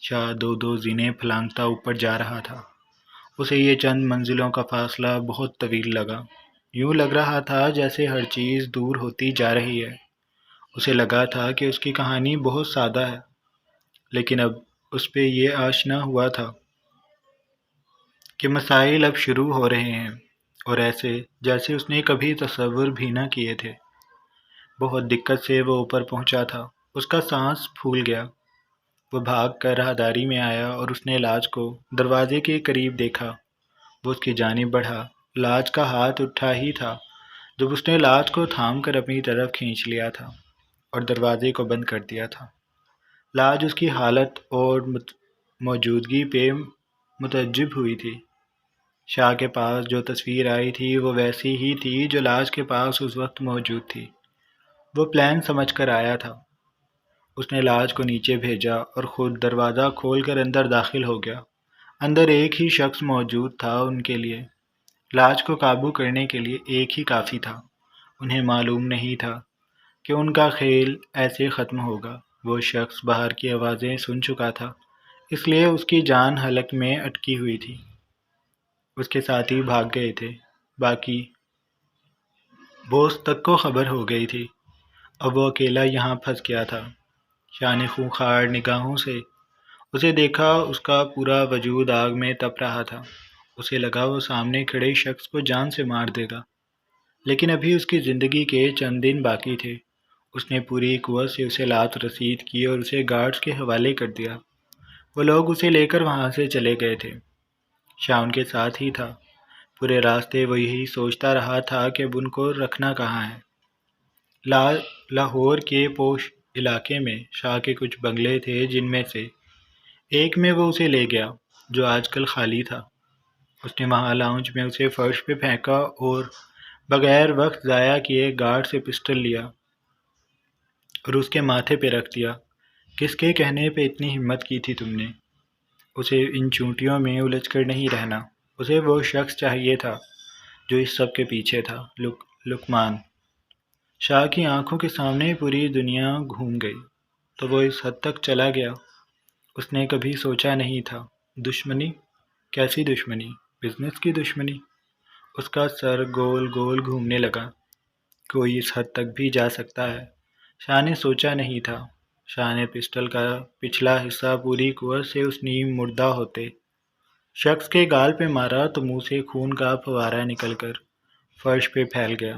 شاہ دو دو زینے پھلانگتا اوپر جا رہا تھا۔ اسے یہ چند منزلوں کا فاصلہ بہت طویل لگا۔ یوں لگ رہا تھا جیسے ہر چیز دور ہوتی جا رہی ہے۔ اسے لگا تھا کہ اس کی کہانی بہت سادہ ہے، لیکن اب اس پہ یہ آشنا ہوا تھا کہ مسائل اب شروع ہو رہے ہیں، اور ایسے جیسے اس نے کبھی تصور بھی نہ کیے تھے۔ بہت دقت سے وہ اوپر پہنچا تھا۔ اس کا سانس پھول گیا۔ وہ بھاگ کر راہداری میں آیا اور اس نے لاج کو دروازے کے قریب دیکھا۔ وہ اس کی جانب بڑھا۔ لاج کا ہاتھ اٹھا ہی تھا جب اس نے لاج کو تھام کر اپنی طرف کھینچ لیا تھا اور دروازے کو بند کر دیا تھا۔ لاج اس کی حالت اور موجودگی پہ متعجب ہوئی تھی۔ شاہ کے پاس جو تصویر آئی تھی وہ ویسی ہی تھی جو لاج کے پاس اس وقت موجود تھی۔ وہ پلان سمجھ کر آیا تھا۔ اس نے لاج کو نیچے بھیجا اور خود دروازہ کھول کر اندر داخل ہو گیا۔ اندر ایک ہی شخص موجود تھا ان کے لیے۔ لاج کو قابو کرنے کے لیے ایک ہی کافی تھا۔ انہیں معلوم نہیں تھا کہ ان کا کھیل ایسے ختم ہوگا۔ وہ شخص باہر کی آوازیں سن چکا تھا، اس لیے اس کی جان حلق میں اٹکی ہوئی تھی۔ اس کے ساتھی بھاگ گئے تھے۔ باقی بوس تک کو خبر ہو گئی تھی۔ اب وہ اکیلا یہاں پھنس گیا تھا۔ شاہ نے خونخوار نگاہوں سے اسے دیکھا۔ اس کا پورا وجود آگ میں تپ رہا تھا۔ اسے لگا وہ سامنے کھڑے شخص کو جان سے مار دے گا، لیکن ابھی اس کی زندگی کے چند دن باقی تھے۔ اس نے پوری قوت سے اسے لات رسید کی اور اسے گارڈز کے حوالے کر دیا۔ وہ لوگ اسے لے کر وہاں سے چلے گئے تھے۔ شاہ ان کے ساتھ ہی تھا۔ پورے راستے وہ یہی سوچتا رہا تھا کہ اب ان کو رکھنا کہاں ہے۔ لاہور کے پوش علاقے میں شاہ کے کچھ بنگلے تھے، جن میں سے ایک میں وہ اسے لے گیا جو آج کل خالی تھا۔ اس نے وہاں لاؤنج میں اسے فرش پہ پھینکا اور بغیر وقت ضائع کیے گارڈ سے پسٹل لیا اور اس کے ماتھے پہ رکھ دیا۔ کس کے کہنے پہ اتنی ہمت کی تھی تم نے؟ اسے ان چونٹیوں میں الجھ کر نہیں رہنا۔ اسے وہ شخص چاہیے تھا جو اس سب کے پیچھے تھا۔ لقمان۔ شاہ کی آنکھوں کے سامنے پوری دنیا گھوم گئی۔ تو وہ اس حد تک چلا گیا؟ اس نے کبھی سوچا نہیں تھا۔ دشمنی؟ کیسی دشمنی؟ بزنس کی دشمنی؟ اس کا سر گول گول گھومنے لگا۔ کوئی اس حد تک بھی جا سکتا ہے؟ شاہ نے سوچا نہیں تھا۔ شاہ نے پسٹل کا پچھلا حصہ پوری قوت سے اس نیم مردہ ہوتے شخص کے گال پہ مارا تو منہ سے خون کا فوارہ نکل کر فرش پہ پھیل گیا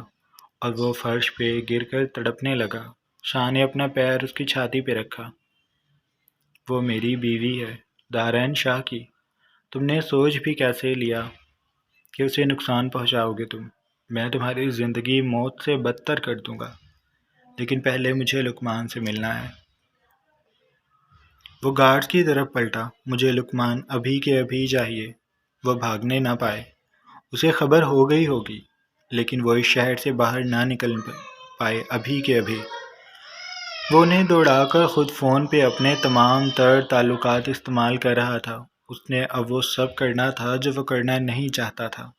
اور وہ فرش پہ گر کر تڑپنے لگا۔ شاہ نے اپنا پیر اس کی چھاتی پہ رکھا۔ وہ میری بیوی ہے، دارین شاہ کی۔ تم نے سوچ بھی کیسے لیا کہ اسے نقصان پہنچاؤ گے تم؟ میں تمہاری زندگی موت سے بدتر کر دوں گا، لیکن پہلے مجھے لقمان سے ملنا ہے۔ وہ گارڈز کی طرف پلٹا۔ مجھے لقمان ابھی کے ابھی چاہیے۔ وہ بھاگنے نہ پائے۔ اسے خبر ہو گئی ہوگی، لیکن وہ اس شہر سے باہر نہ نکل پائے ابھی کے ابھی۔ وہ انہیں دوڑا کر خود فون پہ اپنے تمام تر تعلقات استعمال کر رہا تھا۔ اس نے اب وہ سب کرنا تھا جو وہ کرنا نہیں چاہتا تھا۔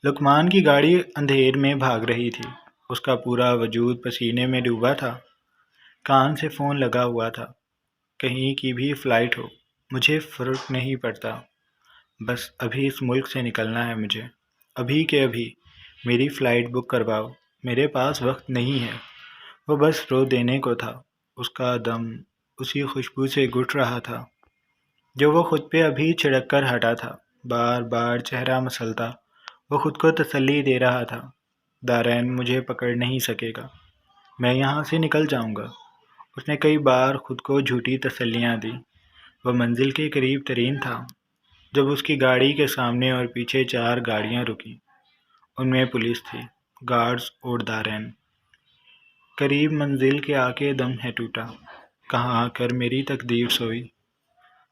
لقمان کی گاڑی اندھیر میں بھاگ رہی تھی۔ اس کا پورا وجود پسینے میں ڈوبا تھا۔ کان سے فون لگا ہوا تھا۔ کہیں کی بھی فلائٹ ہو، مجھے فرق نہیں پڑتا، بس ابھی اس ملک سے نکلنا ہے مجھے، ابھی کے ابھی۔ میری فلائٹ بک کرواؤ، میرے پاس وقت نہیں ہے۔ وہ بس رو دینے کو تھا۔ اس کا دم اسی خوشبو سے گھٹ رہا تھا جو وہ خود پہ ابھی چھڑک کر ہٹا تھا۔ بار بار چہرہ مسلتا وہ خود کو تسلی دے رہا تھا، دارین مجھے پکڑ نہیں سکے گا، میں یہاں سے نکل جاؤں گا۔ اس نے کئی بار خود کو جھوٹی تسلیاں دی۔ وہ منزل کے قریب ترین تھا جب اس کی گاڑی کے سامنے اور پیچھے 4 گاڑیاں رکیں۔ ان میں پولیس تھی، گارڈز اور دارین۔ قریب منزل کے آ کے دم ہے ٹوٹا۔ کہاں آ کر میری تقدیر سوئی۔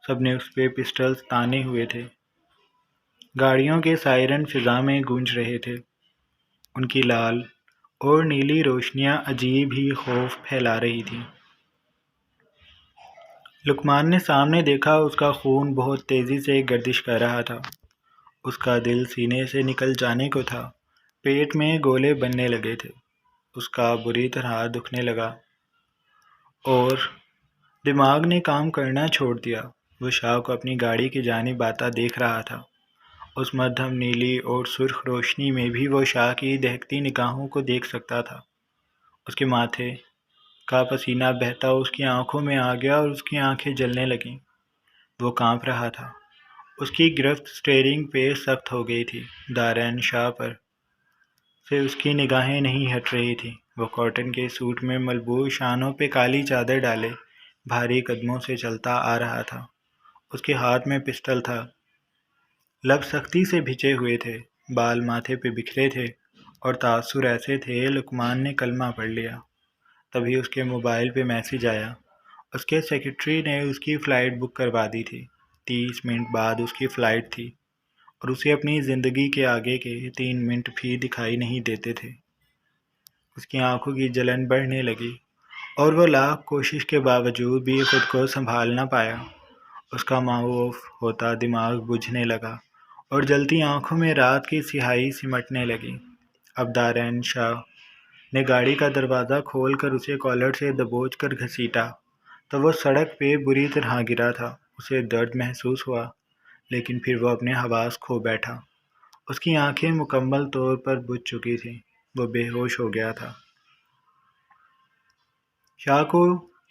سب نے اس پہ پسٹلز تانے ہوئے تھے۔ گاڑیوں کے سائرن فضا میں گونج رہے تھے۔ ان کی لال اور نیلی روشنیاں عجیب ہی خوف پھیلا رہی تھیں۔ لقمان نے سامنے دیکھا۔ اس کا خون بہت تیزی سے گردش کر رہا تھا۔ اس کا دل سینے سے نکل جانے کو تھا۔ پیٹ میں گولے بننے لگے تھے۔ اس کا بری طرح دکھنے لگا اور دماغ نے کام کرنا چھوڑ دیا۔ وہ شاہ کو اپنی گاڑی کی جانب آتا دیکھ رہا تھا۔ اس مدھم نیلی اور سرخ روشنی میں بھی وہ شاہ کی دہکتی نگاہوں کو دیکھ سکتا تھا۔ اس کے ماتھے کا پسینہ بہتا اس کی آنکھوں میں آ گیا اور اس کی آنکھیں جلنے لگیں۔ وہ کانپ رہا تھا۔ اس کی گرفت اسٹیئرنگ پہ سخت ہو گئی تھی۔ دارین شاہ پر سے اس کی نگاہیں نہیں ہٹ رہی تھیں۔ وہ کاٹن کے سوٹ میں ملبوس، شانوں پہ کالی چادر ڈالے، بھاری قدموں سے چلتا آ رہا تھا۔ اس کے ہاتھ میں پسٹل تھا۔ لب سختی سے بھنچے ہوئے تھے، بال ماتھے پہ بکھرے تھے اور تاثر ایسے تھے لقمان نے کلمہ پڑھ لیا۔ تبھی اس کے موبائل پہ میسج آیا۔ اس کے سیکرٹری نے اس کی فلائٹ بک کروا دی تھی۔ 30 منٹ بعد اس کی فلائٹ تھی اور اسے اپنی زندگی کے آگے کے 3 منٹ بھی دکھائی نہیں دیتے تھے۔ اس کی آنکھوں کی جلن بڑھنے لگی اور وہ لاکھ کوشش کے باوجود بھی خود کو سنبھال نہ پایا۔ اس کا معاف ہوتا دماغ بجھنے لگا اور جلتی آنکھوں میں رات کی سیاہی سمٹنے لگی۔ اب دارین شاہ نے گاڑی کا دروازہ کھول کر اسے کالر سے دبوچ کر گھسیٹا تو وہ سڑک پہ بری طرح گرا تھا۔ اسے درد محسوس ہوا، لیکن پھر وہ اپنے حواس کھو بیٹھا۔ اس کی آنکھیں مکمل طور پر بجھ چکی تھیں۔ وہ بے ہوش ہو گیا تھا۔ شاہ کو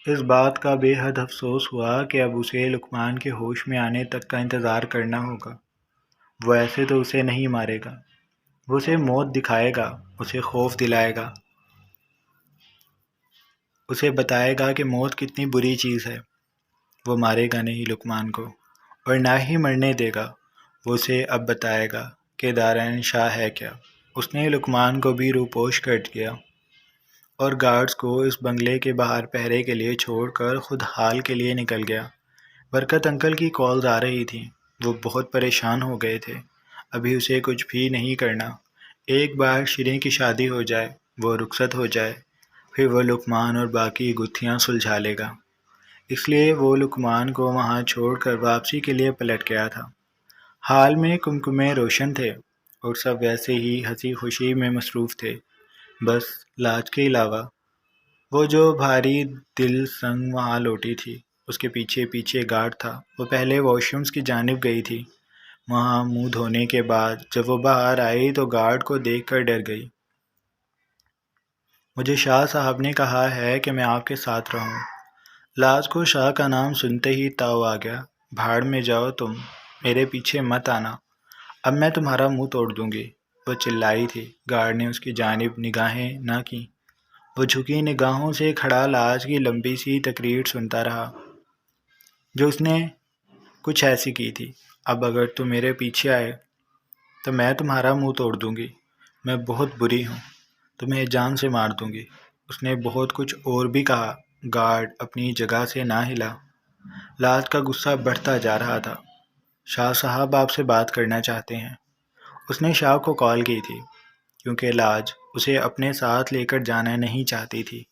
اس بات کا بے حد افسوس ہوا کہ اب اسے لقمان کے ہوش میں آنے تک کا انتظار کرنا ہوگا۔ وہ ایسے تو اسے نہیں مارے گا، وہ اسے موت دکھائے گا، اسے خوف دلائے گا، اسے بتائے گا کہ موت کتنی بری چیز ہے۔ وہ مارے گا نہیں لقمان کو، اور نہ ہی مرنے دے گا۔ وہ اسے اب بتائے گا کہ دارین شاہ ہے کیا۔ اس نے لقمان کو بھی روپوش کر دیا اور گارڈز کو اس بنگلے کے باہر پہرے کے لیے چھوڑ کر خود حال کے لیے نکل گیا۔ برکت انکل کی کالز آ رہی تھیں۔ وہ بہت پریشان ہو گئے تھے۔ ابھی اسے کچھ بھی نہیں کرنا۔ ایک بار شیریں کی شادی ہو جائے، وہ رخصت ہو جائے، پھر وہ لقمان اور باقی گتھیاں سلجھا لے گا۔ اس لیے وہ لقمان کو وہاں چھوڑ کر واپسی کے لیے پلٹ گیا تھا۔ حال میں کمکمے روشن تھے اور سب ویسے ہی ہنسی خوشی میں مصروف تھے، بس لاج کے علاوہ۔ وہ جو بھاری دل سنگ وہاں لوٹی تھی، اس کے پیچھے پیچھے گارڈ تھا۔ وہ پہلے واش رومز کی جانب گئی تھی۔ وہاں منہ دھونے کے بعد جب وہ باہر آئی تو گارڈ کو دیکھ کر ڈر گئی۔ مجھے شاہ صاحب نے کہا ہے کہ میں آپ کے ساتھ رہوں۔ لاج کو شاہ کا نام سنتے ہی تاؤ آ گیا۔ بھاڑ میں جاؤ تم، میرے پیچھے مت آنا، اب میں تمہارا منہ توڑ دوں گی۔ وہ چلائی تھی۔ گارڈ نے اس کی جانب نگاہیں نہ کیں۔ وہ جھکی نگاہوں سے کھڑا لاج کی لمبی سی تقریر سنتا رہا، جو اس نے کچھ ایسی کی تھی۔ اب اگر تم میرے پیچھے آئے تو میں تمہارا منہ توڑ دوں گی۔ میں بہت بری ہوں، تمہیں جان سے مار دوں گی۔ اس نے بہت کچھ اور بھی کہا۔ گارڈ اپنی جگہ سے نہ ہلا۔ لاج کا غصہ بڑھتا جا رہا تھا۔ شاہ صاحب آپ سے بات کرنا چاہتے ہیں۔ اس نے شاہ کو کال کی تھی کیونکہ لاج اسے اپنے ساتھ لے کر جانا نہیں چاہتی تھی۔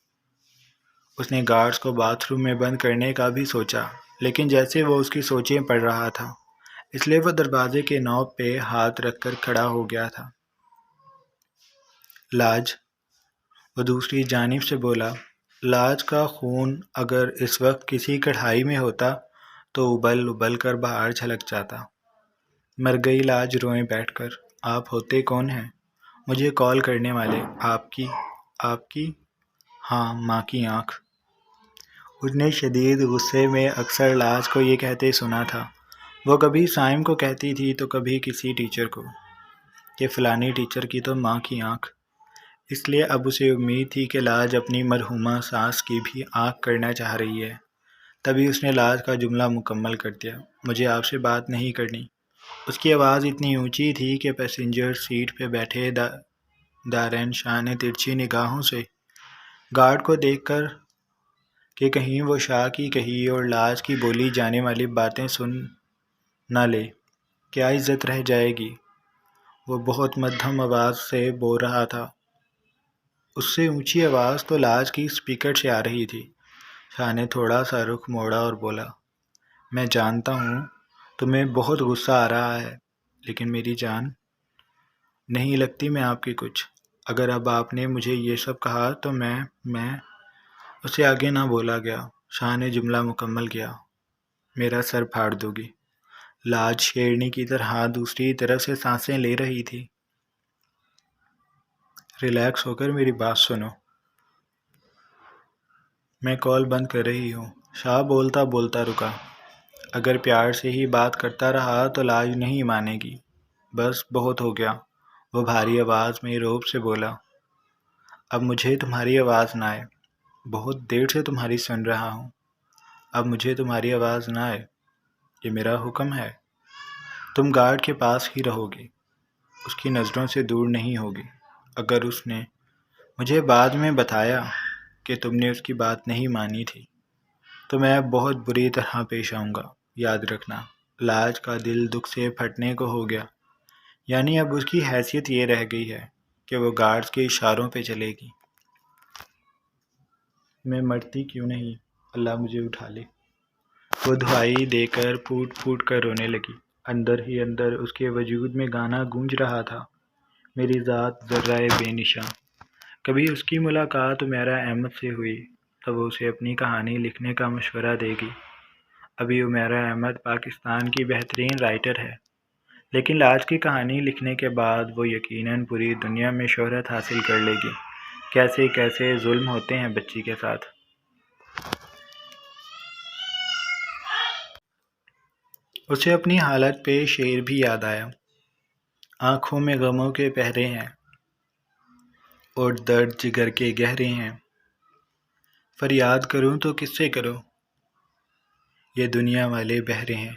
اس نے گارڈز کو باتھ روم میں بند کرنے کا بھی سوچا، لیکن جیسے وہ اس کی سوچیں پڑھ رہا تھا، اس لیے وہ دروازے کے نوب پہ ہاتھ رکھ کر کھڑا ہو گیا تھا۔ لاج، وہ دوسری جانب سے بولا۔ لاج کا خون اگر اس وقت کسی کڑھائی میں ہوتا تو ابل ابل کر باہر چھلک جاتا۔ مر گئی لاج روئیں بیٹھ کر۔ آپ ہوتے کون ہیں؟ مجھے کال کرنے والے۔ آپ کی؟ ہاں، ماں کی آنکھ۔ اس نے شدید غصے میں اکثر لاج کو یہ کہتے سنا تھا۔ وہ کبھی سائم کو کہتی تھی تو کبھی کسی ٹیچر کو، کہ فلانی ٹیچر کی تو ماں کی آنکھ۔ اس لیے اب اسے امید تھی کہ لاج اپنی مرحومہ ساس کی بھی آنکھ کرنا چاہ رہی ہے۔ تبھی اس نے لاج کا جملہ مکمل کر دیا۔ مجھے آپ سے بات نہیں کرنی۔ اس کی آواز اتنی اونچی تھی کہ پیسنجر سیٹ پہ بیٹھے دارین شاہ نے ترچھی نگاہوں سے گارڈ کو دیکھ کر کہ کہیں وہ شاہ کی کہی اور لاج کی بولی جانے والی باتیں سن نہ لے۔ کیا عزت رہ جائے گی؟ وہ بہت مدھم آواز سے بول رہا تھا۔ اس سے اونچی آواز تو لاج کی اسپیکر سے آ رہی تھی۔ شاہ نے تھوڑا سا رخ موڑا اور بولا، میں جانتا ہوں تمہیں بہت غصہ آ رہا ہے، لیکن میری جان، نہیں لگتی میں آپ کی کچھ۔ اگر اب آپ نے مجھے یہ سب کہا تو میں اسے آگے نہ بولا گیا۔ شاہ نے جملہ مکمل کیا۔ میرا سر پھاڑ دو گی۔ لاج شیرنی کی طرح دوسری طرف سے سانسیں لے رہی تھی۔ ریلیکس ہو کر میری بات سنو۔ میں کال بند کر رہی ہوں۔ شاہ بولتا بولتا رکا۔ اگر پیار سے ہی بات کرتا رہا تو لاج نہیں مانے گی۔ بس بہت ہو گیا۔ وہ بھاری آواز میں روب سے بولا۔ اب مجھے تمہاری آواز نہ آئے۔ بہت دیر سے تمہاری سن رہا ہوں۔ اب مجھے تمہاری آواز نہ آئے۔ یہ میرا حکم ہے۔ تم گارڈ کے پاس ہی رہو گی۔ اس کی نظروں سے دور نہیں ہوگی۔ اگر اس نے مجھے بعد میں بتایا کہ تم نے اس کی بات نہیں مانی تھی تو میں بہت بری طرح پیش آؤں گا۔ یاد رکھنا۔ لاج کا دل دکھ سے پھٹنے کو ہو گیا۔ یعنی اب اس کی حیثیت یہ رہ گئی ہے کہ وہ گارڈز کے اشاروں پہ چلے گی۔ میں مرتی کیوں نہیں؟ اللہ مجھے اٹھا لے۔ وہ دعائی دے کر پھوٹ پھوٹ کر رونے لگی۔ اندر ہی اندر اس کے وجود میں گانا گونج رہا تھا۔ میری ذات ذرہ بے نشاں۔ کبھی اس کی ملاقات عمیرہ احمد سے ہوئی تو وہ اسے اپنی کہانی لکھنے کا مشورہ دے گی۔ ابھی عمیرہ احمد پاکستان کی بہترین رائٹر ہے، لیکن لاج کی کہانی لکھنے کے بعد وہ یقیناً پوری دنیا میں شہرت حاصل کر لے گی۔ کیسے کیسے ظلم ہوتے ہیں بچی کے ساتھ۔ اسے اپنی حالت پہ شعر بھی یاد آیا۔ آنکھوں میں غموں کے پہرے ہیں اور درد جگر کے گہرے ہیں۔ فریاد کروں تو کس سے کروں؟ یہ دنیا والے بہرے ہیں۔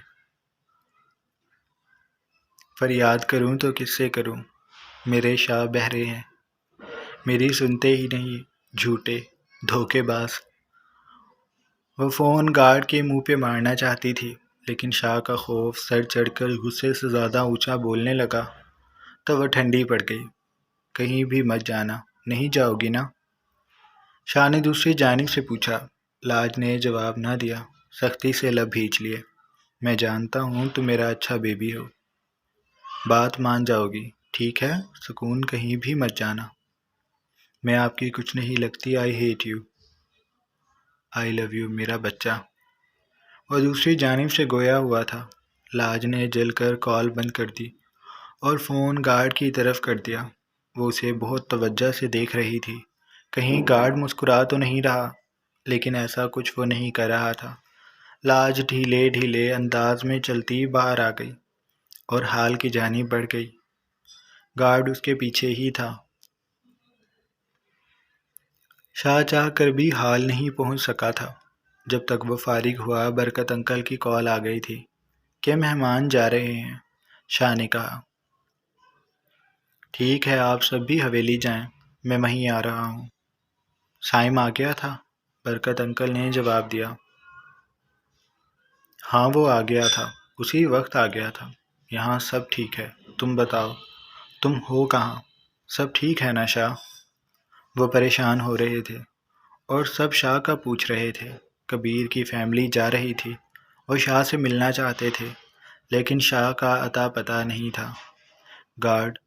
فریاد کروں تو کس سے کروں؟ میرے شاہ بہرے ہیں۔ میری سنتے ہی نہیں، جھوٹے دھوکے باز۔ وہ فون گارڈ کے منہ پہ مارنا چاہتی تھی، لیکن شاہ کا خوف سر چڑھ کر غصے سے زیادہ اونچا بولنے لگا تو وہ ٹھنڈی پڑ گئی۔ کہیں بھی مت جانا۔ نہیں جاؤ گی نا؟ شاہ نے دوسری جانب سے پوچھا۔ لاج نے جواب نہ دیا، سختی سے لب بھینچ لیے۔ میں جانتا ہوں تم میرا اچھا بیبی ہو۔ بات مان جاؤ گی، ٹھیک ہے؟ سکون کہیں بھی مت جانا۔ میں آپ کی کچھ نہیں لگتی۔ I hate you. I love you میرا بچہ۔ وہ دوسری جانب سے گویا ہوا تھا۔ لاج نے جل کر کال بند کر دی اور فون گارڈ کی طرف کر دیا۔ وہ اسے بہت توجہ سے دیکھ رہی تھی۔ کہیں گارڈ مسکرا تو نہیں رہا، لیکن ایسا کچھ وہ نہیں کر رہا تھا۔ لاج ڈھیلے ڈھیلے انداز میں چلتی باہر آ گئی اور ہال کی جانب بڑھ گئی۔ گارڈ اس کے پیچھے ہی تھا۔ شاہ چاہ کر بھی ہال نہیں پہنچ سکا تھا۔ جب تک وہ فارغ ہوا، برکت انکل کی کال آ گئی تھی کہ مہمان جا رہے ہیں۔ شاہ نے کہا، ٹھیک ہے آپ سب بھی حویلی جائیں، میں وہیں آ رہا ہوں۔ سائم آ گیا تھا؟ برکت انکل نے جواب دیا۔ ہاں وہ آ گیا تھا، اسی وقت آ گیا تھا۔ یہاں سب ٹھیک ہے، تم بتاؤ تم ہو کہاں؟ سب ٹھیک ہے نا شاہ؟ وہ پریشان ہو رہے تھے اور سب شاہ کا پوچھ رہے تھے۔ کبیر کی فیملی جا رہی تھی، وہ شاہ سے ملنا چاہتے تھے، لیکن شاہ کا اتا پتہ نہیں تھا۔ گارڈ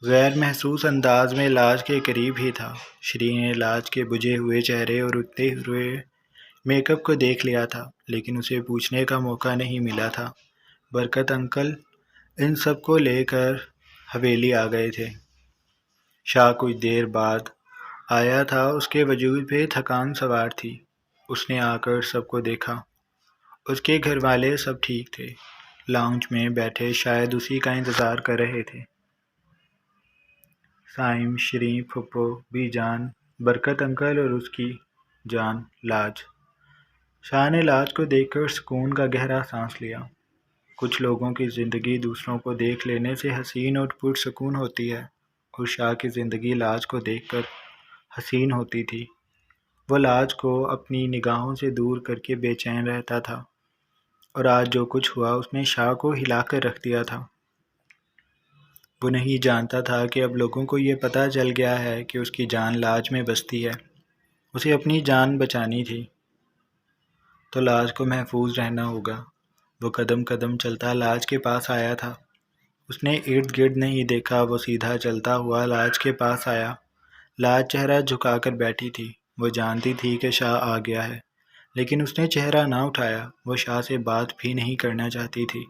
غیر محسوس انداز میں لاج کے قریب ہی تھا۔ شری نے لاج کے بجھے ہوئے چہرے اور اٹھتے ہوئے میک اپ کو دیکھ لیا تھا، لیکن اسے پوچھنے کا موقع نہیں ملا تھا۔ برکت انکل ان سب کو لے کر حویلی آ گئے تھے۔ شاہ کچھ دیر بعد آیا تھا، اس کے وجود پہ تھکان سوار تھی۔ اس نے آ کر سب کو دیکھا۔ اس کے گھر والے سب ٹھیک تھے، لاؤنج میں بیٹھے شاید اسی کا انتظار کر رہے تھے۔ سائم، شری، پھپھو، بی جان، برکت انکل اور اس کی جان لاج۔ شاہ نے لاج کو دیکھ کر سکون کا گہرا سانس لیا۔ کچھ لوگوں کی زندگی دوسروں کو دیکھ لینے سے حسین اور پرسکون ہوتی ہے، اور شاہ کی زندگی لاج کو دیکھ کر حسین ہوتی تھی۔ وہ لاج کو اپنی نگاہوں سے دور کر کے بے چین رہتا تھا، اور آج جو کچھ ہوا اس نے شاہ کو ہلا کر رکھ دیا تھا۔ وہ نہیں جانتا تھا کہ اب لوگوں کو یہ پتہ چل گیا ہے کہ اس کی جان لاج میں بستی ہے۔ اسے اپنی جان بچانی تھی تو لاج کو محفوظ رہنا ہوگا۔ وہ قدم قدم چلتا لاج کے پاس آیا تھا۔ اس نے ارد گرد نہیں دیکھا، وہ سیدھا چلتا ہوا لاج کے پاس آیا۔ لاج چہرہ جھکا کر بیٹھی تھی۔ وہ جانتی تھی کہ شاہ آ گیا ہے، لیکن اس نے چہرہ نہ اٹھایا۔ وہ شاہ سے بات بھی نہیں کرنا چاہتی تھی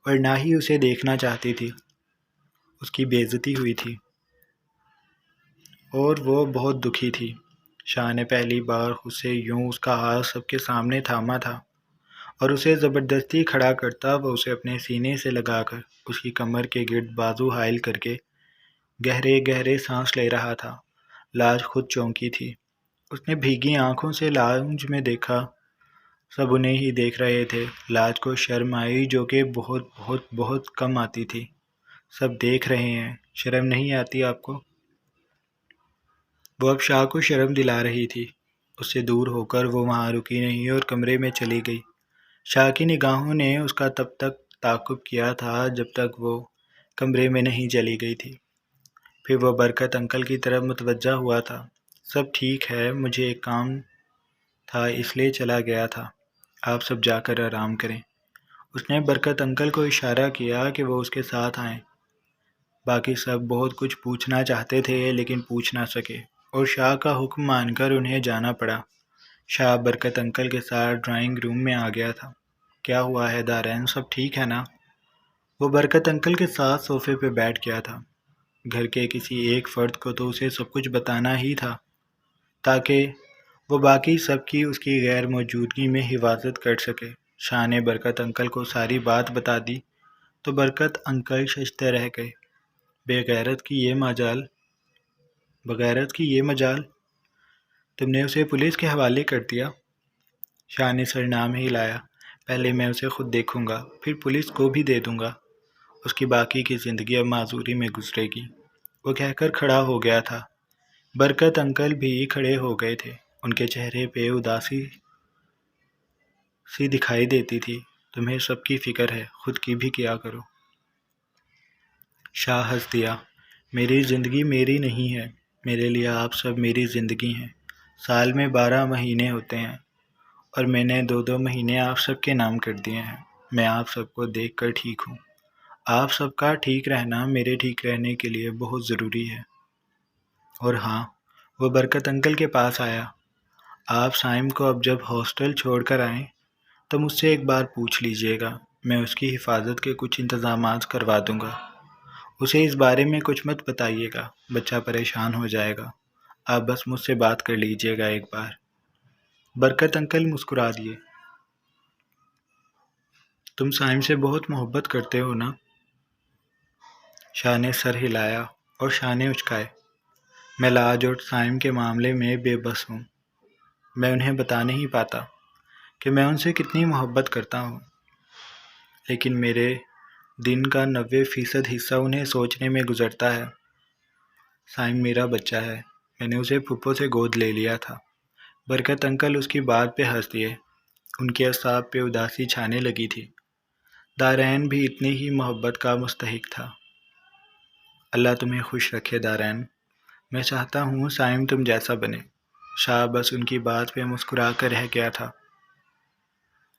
اور نہ ہی اسے دیکھنا چاہتی تھی۔ اس کی بے عزتی ہوئی تھی اور وہ بہت دکھی تھی۔ شاہ نے پہلی بار اسے یوں اس کا ہاتھ سب کے سامنے تھاما تھا اور اسے زبردستی کھڑا کرتا وہ اسے اپنے سینے سے لگا کر اس کی کمر کے گرد بازو حائل کر کے گہرے گہرے سانس لے رہا تھا۔ لاج خود چونکی تھی۔ اس نے بھیگی آنکھوں سے لاؤنج میں دیکھا۔ سب انہیں ہی دیکھ رہے تھے۔ لاج کو شرم آئی جو کہ بہت بہت بہت کم آتی تھی۔ سب دیکھ رہے ہیں، شرم نہیں آتی آپ کو؟ وہ اب شاہ کو شرم دلا رہی تھی۔ اس سے دور ہو کر وہ وہاں رکی نہیں اور کمرے میں چلی گئی۔ شاہ کی نگاہوں نے اس کا تب تک تعاقب کیا تھا جب تک وہ کمرے میں نہیں چلی گئی تھی۔ پھر وہ برکت انکل کی طرف متوجہ ہوا تھا۔ سب ٹھیک ہے، مجھے ایک کام تھا اس لیے چلا گیا تھا۔ آپ سب جا کر آرام کریں۔ اس نے برکت انکل کو اشارہ کیا کہ وہ اس کے ساتھ آئیں۔ باقی سب بہت کچھ پوچھنا چاہتے تھے لیکن پوچھ نہ سکے اور شاہ کا حکم مان کر انہیں جانا پڑا۔ شاہ برکت انکل کے ساتھ ڈرائنگ روم میں آ گیا تھا۔ کیا ہوا ہے دارین، سب ٹھیک ہے نا؟ وہ برکت انکل کے ساتھ صوفے پہ بیٹھ گیا تھا۔ گھر کے کسی ایک فرد کو تو اسے سب کچھ بتانا ہی تھا تاکہ وہ باقی سب کی اس کی غیر موجودگی میں حفاظت کر سکے۔ شاہ نے برکت انکل کو ساری بات بتا دی تو برکت انکل ششتے رہ گئے۔ بغیرت کی یہ مجال، تم نے اسے پولیس کے حوالے کر دیا؟ شاہ نے سرنام ہی لایا۔ پہلے میں اسے خود دیکھوں گا، پھر پولیس کو بھی دے دوں گا۔ اس کی باقی کی زندگی اب معذوری میں گزرے گی۔ وہ کہہ کر کھڑا ہو گیا تھا۔ برکت انکل بھی کھڑے ہو گئے تھے۔ ان کے چہرے پہ اداسی سی دکھائی دیتی تھی۔ تمہیں سب کی فکر ہے، خود کی بھی کیا کرو۔ شاہ ہنس دیا۔ میری زندگی میری نہیں ہے، میرے لیے آپ سب میری زندگی ہیں۔ سال میں 12 مہینے ہوتے ہیں اور میں نے 2 مہینے آپ سب کے نام کر دیے ہیں۔ میں آپ سب کو دیکھ کر ٹھیک ہوں۔ آپ سب کا ٹھیک رہنا میرے ٹھیک رہنے کے لیے بہت ضروری ہے۔ اور ہاں، وہ برکت انکل کے پاس آیا۔ آپ سائم کو اب جب ہاسٹل چھوڑ کر آئیں تو مجھ سے ایک بار پوچھ لیجئے گا۔ میں اس کی حفاظت کے کچھ انتظامات کروا دوں گا۔ اسے اس بارے میں کچھ مت بتائیے گا، بچہ پریشان ہو جائے گا۔ آپ بس مجھ سے بات کر لیجئے گا ایک بار۔ برکت انکل مسکرا دیے۔ تم سائم سے بہت محبت کرتے ہو نا؟ شاہ نے سر ہلایا اور شاہ نے اچکائے۔ میں لاج اور سائم کے معاملے میں بے بس ہوں۔ میں انہیں بتا نہیں پاتا کہ میں ان سے کتنی محبت کرتا ہوں، لیکن میرے دن کا 90% حصہ انہیں سوچنے میں گزرتا ہے۔ سائم میرا بچہ ہے، میں نے اسے پھپھو سے گود لے لیا تھا۔ برکت انکل اس کی بات پہ ہنس دیے۔ ان کے اعصاب پہ اداسی چھانے لگی تھی۔ دارین بھی اتنی ہی محبت کا مستحق تھا۔ اللہ تمہیں خوش رکھے دارین۔ میں چاہتا ہوں سائم تم جیسا بنے۔ شاہ بس ان کی بات پہ مسکرا کر رہ گیا تھا۔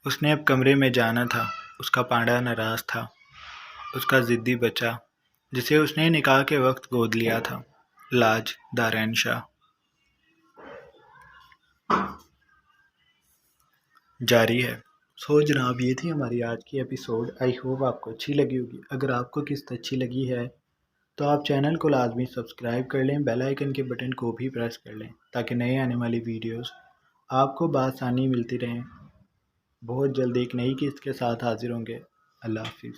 اس نے اب کمرے میں جانا تھا۔ اس کا پانڈا ناراض تھا۔ اس کا ضدی بچہ جسے اس نے نکاح کے وقت گود لیا تھا، لاج دارین شاہ۔ جاری ہے۔ سو جناب، یہ تھی ہماری آج کی ایپیسوڈ۔ آئی ہوپ آپ کو اچھی لگی ہوگی۔ اگر آپ کو قسط اچھی لگی ہے تو آپ چینل کو لازمی سبسکرائب کر لیں، بیل آئیکن کے بٹن کو بھی پریس کر لیں تاکہ نئے آنے والی ویڈیوز آپ کو بآسانی ملتی رہیں۔ بہت جلد ایک نئی قسط کے ساتھ حاضر ہوں گے۔ اللہ حافظ۔